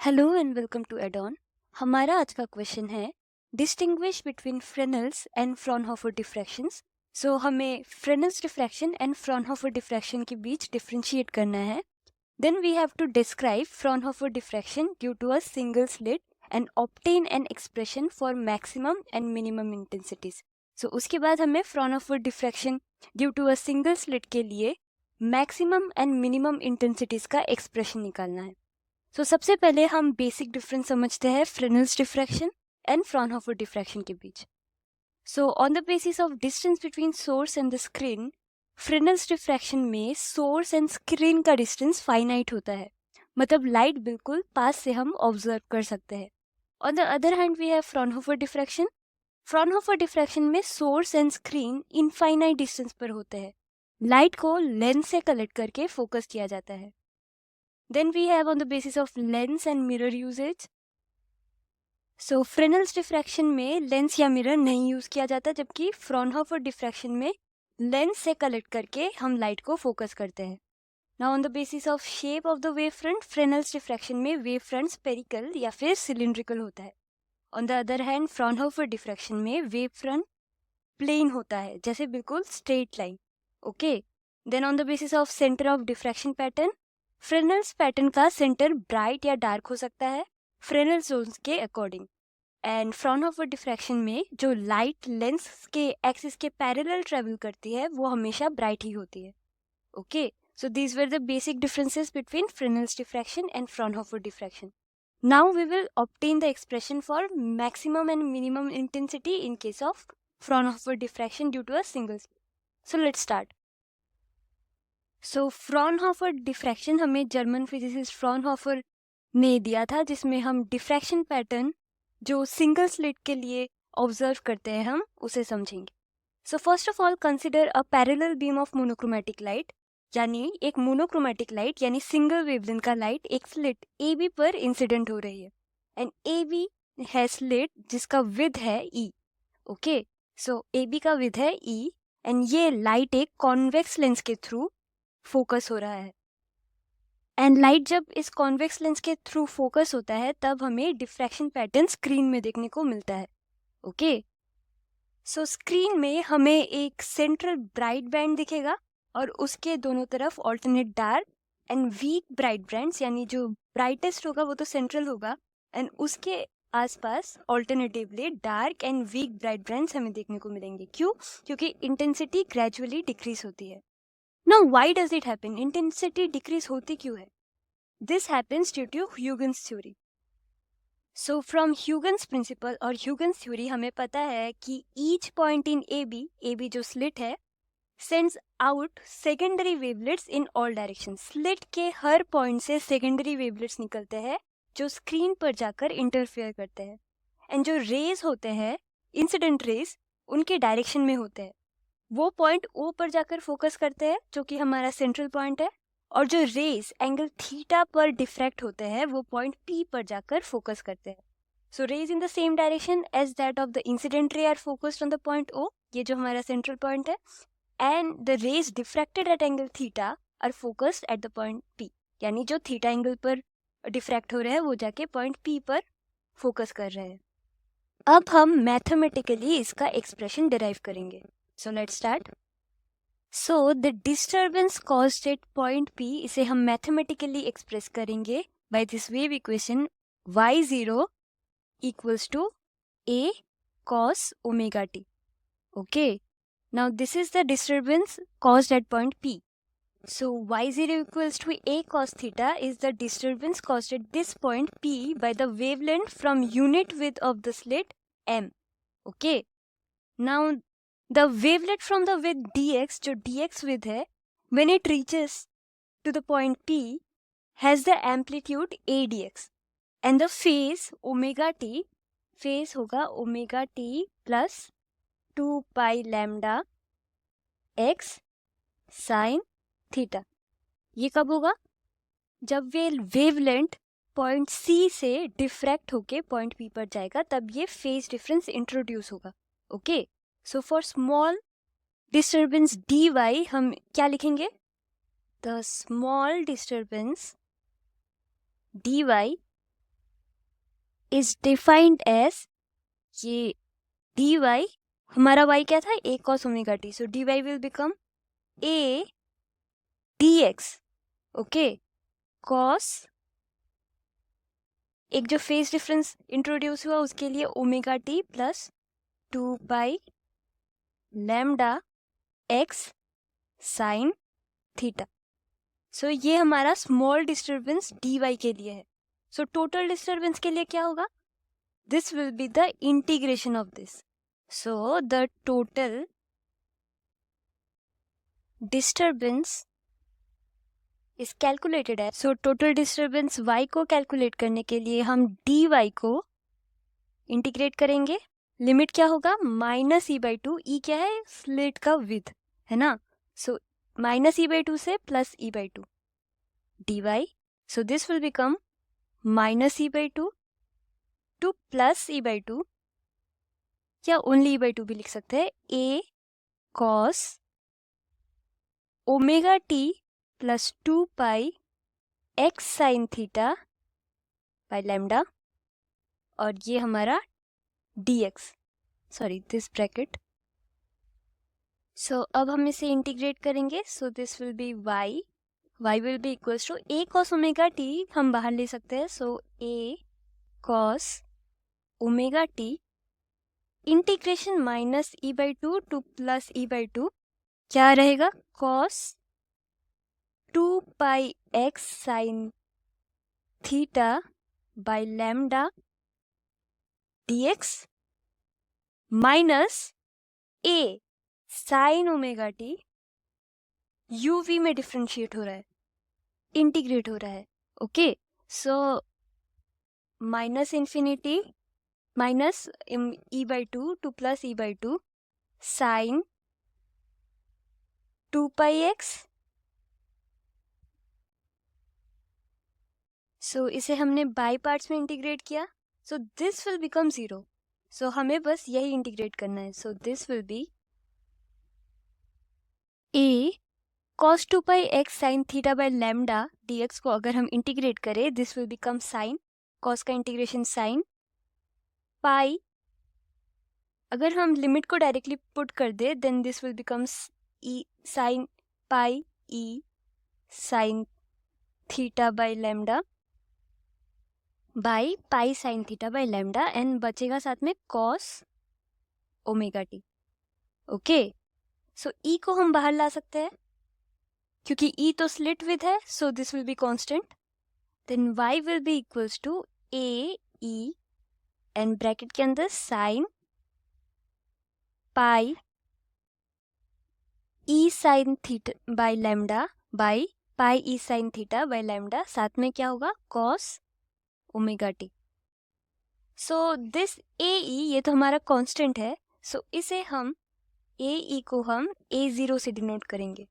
Hello and welcome to Adon. हमारा आज का क्वेश्चन है distinguish between Fresnel's and Fraunhofer diffractions. So हमें Fresnel's diffraction and Fraunhofer diffraction के बीच डिफरेंशिएट करना है। Then we have to describe Fraunhofer diffraction due to a single slit and obtain an expression for maximum and minimum intensities. So उसके बाद हमें Fraunhofer diffraction due to a single slit के लिए maximum and minimum intensities का expression निकालना है। सबसे पहले हम बेसिक डिफरेंस समझते हैं Fresnel's diffraction and Fraunhofer diffraction के बीच। On the basis of distance between source and the screen, Fresnel's diffraction में सोर्स एंड स्क्रीन का डिस्टेंस फाइनाइट होता है, मतलब लाइट बिल्कुल पास से हम ऑब्जर्व कर सकते हैं। On the other hand we have Fraunhofer diffraction. Fraunhofer diffraction में source and screen infinite distance पर होते हैं। लाइट को लेंस से कलेक्ट करके फोकस किया जाता है। Then we have on the basis of lens and mirror usage. Fresnel's diffraction में लेंस या मिरर नहीं यूज किया जाता, जबकि फ्रॉनहोफर डिफ्रैक्शन में लेंस से कलेक्ट करके हम लाइट को फोकस करते हैं। Now on the basis of shape of the wave front, Fresnel's diffraction में वेव फ्रंट स्पेरिकल या फिर सिलिंड्रिकल होता है। On the other hand Fraunhofer diffraction में वेव फ्रंट प्लेन होता है, जैसे बिल्कुल straight line. Okay, then on the basis of centre of diffraction pattern, Fresnel's pattern का सेंटर ब्राइट या डार्क हो सकता है फ्रेनल जोन्स के अकॉर्डिंग। एंड फ्रॉनहोफर डिफ्रैक्शन में जो लाइट लेंस के एक्सिस के पैरेलल ट्रेवल करती है वो हमेशा ब्राइट ही होती है। Okay, so these were the basic differences between Fresnel's diffraction and Fraunhofer diffraction. Now we will obtain the expression for maximum and minimum intensity in case of Fraunhofer diffraction due to a single slit. So let's start. Fraunhofer diffraction हमें German physicist Fraunhofer ने दिया था, जिसमें हम diffraction pattern जो single slit के लिए observe करते हैं हम उसे समझेंगे। First of all consider a parallel beam of monochromatic light, यानी एक मोनोक्रोमैटिक लाइट यानी सिंगल वेवलेंथ का लाइट एक स्लिट ए बी पर इंसिडेंट हो रही है। एंड ए बी है स्लिट जिसका विड्थ है ई। ओके, सो ए बी का विड्थ है ई एंड ये लाइट एक कॉन्वेक्स लेंस के थ्रू फोकस हो रहा है। एंड लाइट जब इस कॉन्वेक्स लेंस के थ्रू फोकस होता है तब हमें डिफ्रैक्शन पैटर्न स्क्रीन में देखने को मिलता है। ओके, स्क्रीन में हमें एक सेंट्रल ब्राइट बैंड दिखेगा और उसके दोनों तरफ alternate dark and weak bright bands, यानी जो ब्राइटेस्ट होगा वो तो सेंट्रल होगा एंड उसके आसपास alternatively dark and weak bright bands हमें देखने को मिलेंगे। क्यों? क्योंकि इंटेंसिटी ग्रेजुअली डिक्रीज होती है। Now, why does it happen? Intensity decrease होती क्यों है? This happens due to Huygens theory. From Huygens principle और Huygens theory हमें पता है कि each point in AB जो slit है, sends out secondary wavelets in all directions. Slit के हर point से secondary wavelets निकलते हैं जो screen पर जाकर interfere करते हैं। And जो rays होते हैं, incident rays, उनके direction में होते हैं। वो पॉइंट ओ पर जाकर फोकस करते हैं जो कि हमारा सेंट्रल पॉइंट है, और जो रेस एंगल थीटा पर डिफ्रैक्ट होते हैं वो पॉइंट पी पर जाकर फोकस करते हैं। Rays in the same direction as that of the incident ray are focused on the point O, ये जो हमारा सेंट्रल पॉइंट है, and the rays diffracted at angle theta are focused at the point P, यानी जो theta angle पर diffract हो रहे हैं वो जाके पॉइंट पी पर फोकस कर रहे हैं। अब हम मैथमेटिकली इसका एक्सप्रेशन डिराइव करेंगे। So let's start. The disturbance caused at point P, इसे हम mathematically express करेंगे by this wave equation y0 equals to a cos omega t. Okay, now this is the disturbance caused at point P. So y0 equals to a cos theta is the disturbance caused at this point P by the wavelength from unit width of the slit m. Okay, now the wavelet from the width dx, जो dx width है, when it reaches to the point P has the amplitude a dx and the phase omega t, phase होगा omega t plus 2 pi lambda x sin theta। ये कब होगा? जब वे wavelength point C से diffract होके point P पर जाएगा, तब ये फेज डिफरेंस इंट्रोड्यूस होगा। Okay, so for small disturbance dy हम क्या लिखेंगे? The small disturbance dy is defined as, ये डी वाई, हमारा वाई क्या था, a cos omega t, so d y will become a d x, okay, cos, एक जो फेज डिफरेंस इंट्रोड्यूस हुआ उसके लिए ओमेगा टी प्लस 2 पाई लैम्डा एक्स साइन थीटा। सो ये हमारा स्मॉल डिस्टर्बेंस डी वाई के लिए है। सो टोटल डिस्टर्बेंस के लिए क्या होगा, this will be the integration of this. So the total disturbance is calculated है। सो टोटल डिस्टर्बेंस y को कैलकुलेट करने के लिए हम dy को इंटीग्रेट करेंगे। लिमिट क्या होगा, -e/2, ई क्या है, स्लिट का विड्थ है ना, सो -e/2 से +e/2 dy, so this will become -e/2 to +e/2, या ओनली e/2 भी लिख सकते हैं, a cos omega T plus 2 pi x sine theta by lambda, और ये हमारा dx, sorry this bracket. So अब हम इसे इंटीग्रेट करेंगे, so this will be y will be equals to a cos omega T, हम बाहर ले सकते हैं, so a cos omega T integration -e/2 to +e/2, क्या रहेगा, cos 2 pi x sine theta by lambda dx minus a sine omega T, uv में differentiate हो रहा है, इंटीग्रेट हो रहा है, okay, so -∞ minus e/2 to +e/2 sine 2 pi x, so इसे हमने बाई पार्ट्स में इंटीग्रेट किया, so this will become 0, so हमें बस यही इंटीग्रेट करना है, so this will be a cos 2 pi x sine theta by lambda dx को अगर हम इंटीग्रेट करें, this will become sine, cos का इंटीग्रेशन साइन पाई, अगर हम लिमिट को डायरेक्टली पुट कर दे then this will become e sine pi e sine theta by lambda by pi sine theta by lambda, and बचेगा साथ में cos omega t, okay, so e को हम बाहर ला सकते हैं क्योंकि e तो स्लिट विद है, so this will be constant, then y will be equals to a e and bracket के अंदर sine pi e sine theta by lambda by pi e sine theta by lambda, साथ में क्या होगा, cos omega t. So this a e, ये तो हमारा constant है, सो इसे हम ए ई को हम a0 से डिनोट करेंगे,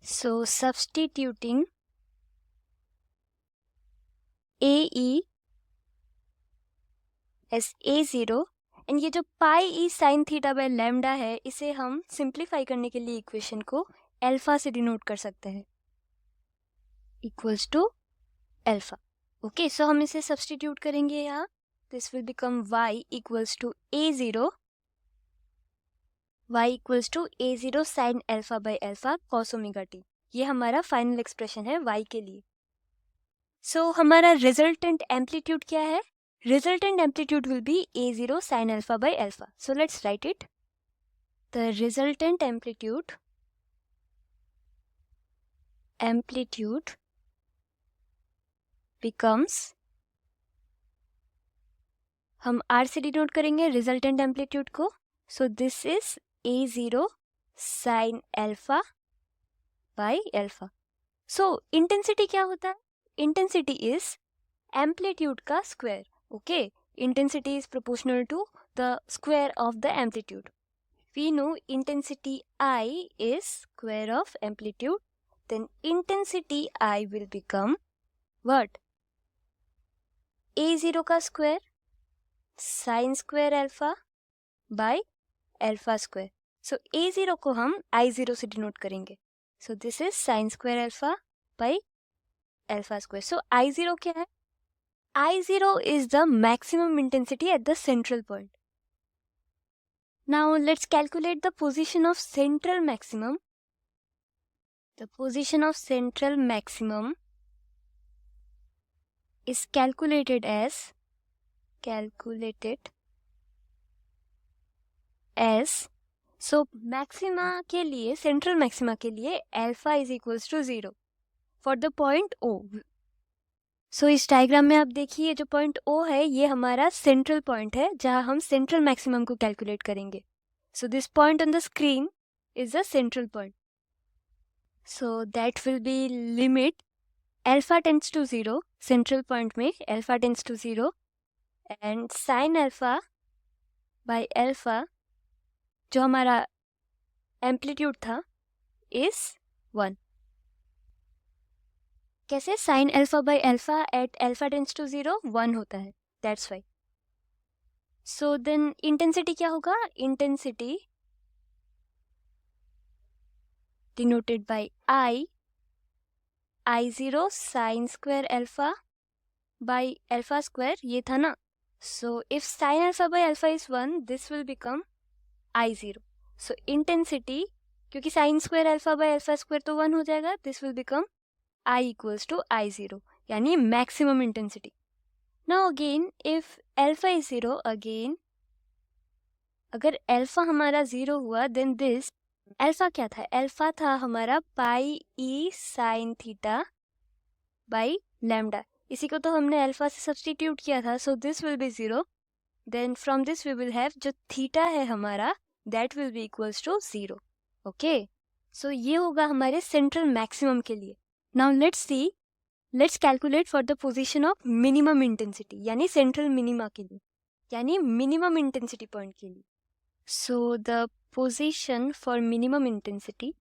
so substituting a e as a0, and ये जो pi e sine theta by lambda है इसे हम सिंप्लीफाई करने के लिए इक्वेशन को अल्फा से डिनोट कर सकते हैं, equals to alpha, okay, so हम इसे सब्स्टिट्यूट करेंगे यहाँ, this will become y equals to a0, y equals to a0 sine alpha by alpha cos omega T, ये हमारा फाइनल एक्सप्रेशन है y के लिए। सो हमारा रिजल्टेंट एम्पलीट्यूड क्या है, resultant amplitude will be a0 sin alpha by alpha. So let's write it. The resultant amplitude becomes, हम r से डिनोट करेंगे रिजल्टेंट एम्पलीट्यूड को, so this is a0 sin alpha by alpha. So intensity क्या होता है, intensity is amplitude का square, okay, intensity is proportional to the square of the amplitude. We know intensity I is square of amplitude, then intensity I will become what, a0 का square sin square alpha by alpha square, so a0 को हम I0 से denote करेंगे, so this is sin square alpha by alpha square. So I0 क्या है, I0 is the maximum intensity at the central point. Now let's calculate the position of central maximum. The position of central maximum is calculated as so maxima के लिए, central maxima के लिए alpha is equals to 0 for the point O. So इस diagram में आप देखिए जो point O है ये हमारा सेंट्रल पॉइंट है जहाँ हम सेंट्रल मैक्सिमम को कैलकुलेट करेंगे. So this point on the screen is the central point. So that will be limit alpha tends to 0, central point में alpha tends to 0 and sin alpha by alpha जो हमारा amplitude था is 1. कैसे? Sine alpha by alpha at alpha tends to 0 1 होता है, that's why. So then intensity क्या होगा? Intensity denoted by I0 sine square alpha by alpha square, ये था ना. So if sine alpha by alpha is 1 this will become I0. So intensity, क्योंकि sine square alpha by alpha square तो 1 हो जाएगा, this will become I equals to I0 यानी maximum intensity. Now again if alpha is 0, again अगर alpha हमारा 0 हुआ then this alpha क्या था? अल्फा था हमारा pi e sine theta by lambda. इसी को तो हमने अल्फा से सब्स्टिट्यूट किया था. So this will be 0. Then from this we will have जो थीटा है हमारा that will be equals to 0. Okay, so ये होगा हमारे सेंट्रल मैक्सिमम के लिए. Now let's calculate for the position of minimum intensity यानी सेंट्रल मिनिमा के लिए, यानी मिनिमम इंटेंसिटी पॉइंट के लिए. So the position for minimum intensity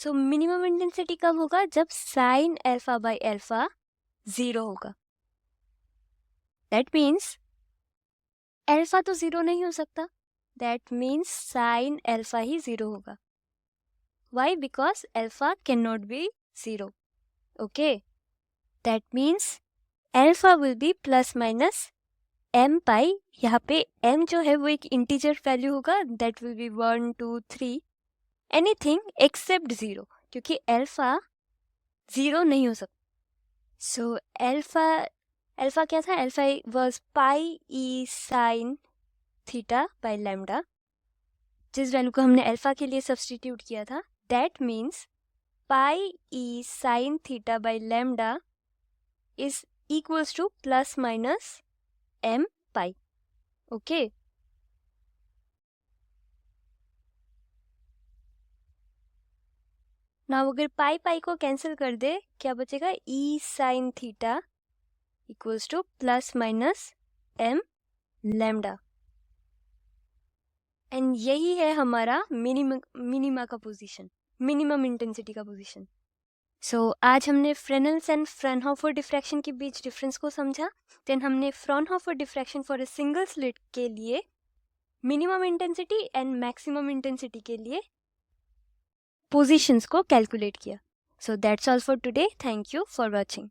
minimum intensity कब होगा? जब साइन अल्फा बाय अल्फा 0 होगा. दैट मीन्स अल्फा तो 0 नहीं हो सकता, दैट मीन्स साइन अल्फा ही 0 होगा. Why? Because alpha can not be 0. Okay, that means alpha will be plus minus m pi. यहाँ पे m जो है वो एक इंटीजर वैल्यू होगा, that will be 1 2 3 anything except 0, क्योंकि अल्फा 0 नहीं हो सकता. सो अल्फा क्या था? Alpha was pi e sine theta by lambda, जिस वैल्यू को हमने अल्फा के लिए सब्स्टिट्यूट किया था. That means pi e sine theta by lambda is equals to plus minus m pi. Okay, now अगर पाई पाई को कैंसिल कर दे क्या बचेगा? E sine theta equals to plus minus m lambda. And यही है हमारा मिनिमा का पोजीशन, मिनिमम इंटेंसिटी का पोजीशन. सो आज हमने फ्रेनेल्स एंड फ्राउनहोफर डिफ्रैक्शन के बीच डिफरेंस को समझा. देन हमने Fraunhofer diffraction for a single slit के लिए minimum intensity and maximum intensity के लिए पोजीशंस को कैलकुलेट किया. So that's all for today. Thank you for watching.